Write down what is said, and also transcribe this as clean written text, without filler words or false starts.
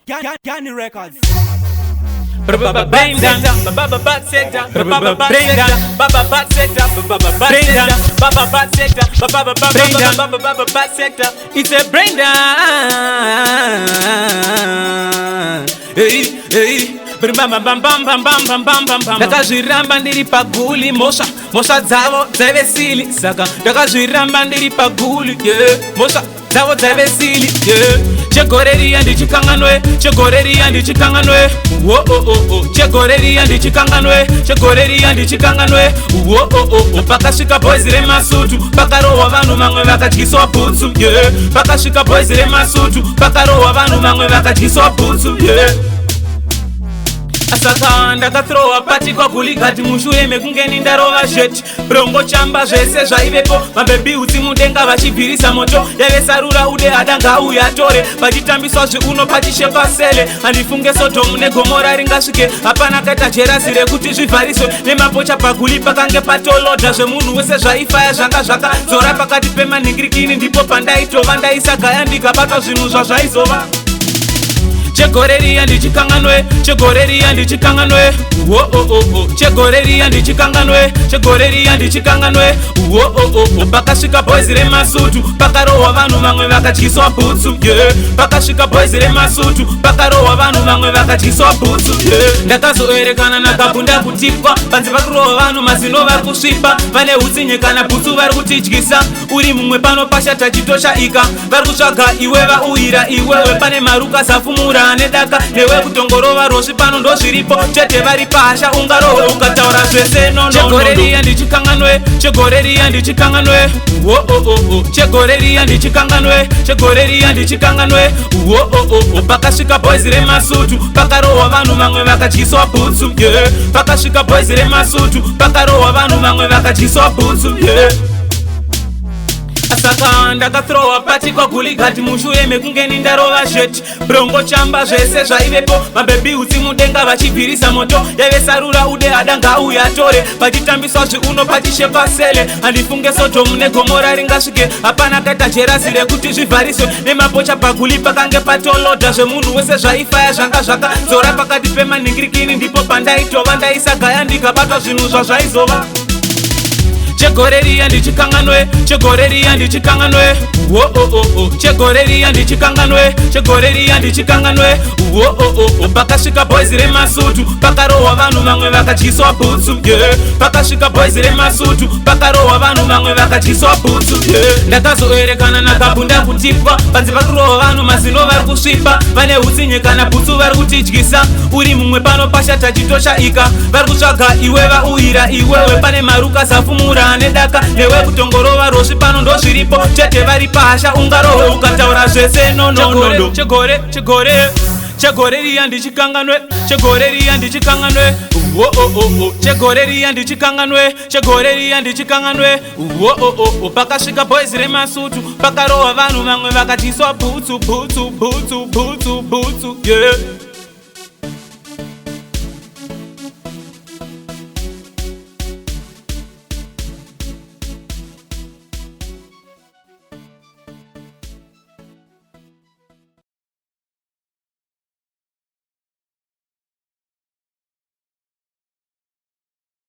Gani Records. Brain down, baba sector, brain down, baba sector, brain down, baba sector, baba sector. It's a brain down. Hey, hey. Ndakazviramba ndiri paguli mosha dzavo dzavesili saka ndakazviramba ndiri paguli mosha dzavo dzavesili chegoreriya ndichikanganwe chegoreriya ndichikanganwe chegoreriya ndichikanganwe chegoreriya ndichikanganwe pakasvika bhoizi remasutu pakarohwa vanhu vamwe vakadyiswa bhutsu pakasvika bhoizi remasutu pakarohwa vanhu vamwe vakadyiswa bhutsu Saka ndakathrowa pati kwa guligati mushure mekunge nindarova zheti brongo chamba zvese zvaivepo mabhebi utsi mudenga vachibvirisa moto yavesarura ude adanga uya atore vachitambiswa zviuno patishepa sele handifunge Sodomu negomora ringasvike hapana kaita jerasi rekuti zvivhariswe nemapocha paguli pakange patolodha zvemunhu wese zvaifaya zvanga zvakadzora pakati pemanhingirikini ndipo pandaitova ndaisagaya ndikabatwa zvinhu zvazvaizova chegoreriya ndichikanganwe chegoreriya ndichikanganwe chegoreriya ndichikanganwe chegoreriya ndichikanganwe pakasvika bhoizi remasutu pakarohwa vanhu vamwe vakadyiswa bhutsu pakasvika bhoizi remasutu pakarohwa vanhu vamwe vakadyiswa bhutsu ndakazoerekana nakabhunda kutipwa panze pakurohwa vanhu mazino vari kusvipa vane hutsinye kana bhutsu vari kutidyisa uri mumwe pano pashata chitoshaika vari kutsvaga iwe vauyira iwewe pane maruka zafumura nedaka newe kutongorova rosvi pano ndozviripo chete vari pahasha ungarohwe ukataura zvese chegoreriya ndichikanganwe chegoreriya ndichikanganwe chegoreriya ndichikanganwe chegoreriya ndichikanganwe pakasvika bhoizi remasutu pakarohwa vanhu vamwe vakadyiswa bhutsu pakasvika bhoizi remasutu pakarohwa vanhu vamwe vakadyiswa bhutsu Saka ndakathrowa pati kwa guligati mushure mekunge nindarova zheti brongo chamba zvese zvaivepo mabhebi utsi mudenga vachibvirisa moto yavesarura ude adanga uya atore vachitambiswa zviuno patishepa sele handifunge Sodomu negomora ringasvike hapana kaita jerasi rekuti zvivhariswe nemapocha paguli pakange patolodha zvemunhu wese zvaifaya zvanga zvakadzora pakati pemanhingirikini ndipo pandaitova ndaisagaya ndikabatwa zvinhu zvazvaizova chegoreriya ndichikanganwe chegoreriya ndichikanganwe chegoreriya ndichikanganwe chegoreriya ndichikanganwe pakasvika bhoizi remasutu pakarohwa vanhu vamwe vakadyiswa bhutsu pakasvika bhoizi remasutu pakarohwa vanhu vamwe vakadyiswa bhutsu ndakazoerekana nakabhunda kutipwa panze pakurohwa vanhu mazino vari kusvipa vane hutsinye kana bhutsu vari kutidyisa uri mumwe pano pashata chitoshaika vari kutsvaga iwe vauyira iwewe pane maruka zafumura nedaka newe kutongorova rosvi pano ndozviripo chete vari pahasha ungarohwe ukataura zvese chegoreriya ndichikanganwe chegoreriya ndichikanganwe chegoreriya ndichikanganwe chegoreriya ndichikanganwe pakasvika bhoizi remasutu pakarohwa vanhu vamwe vakadyiswa bhutsu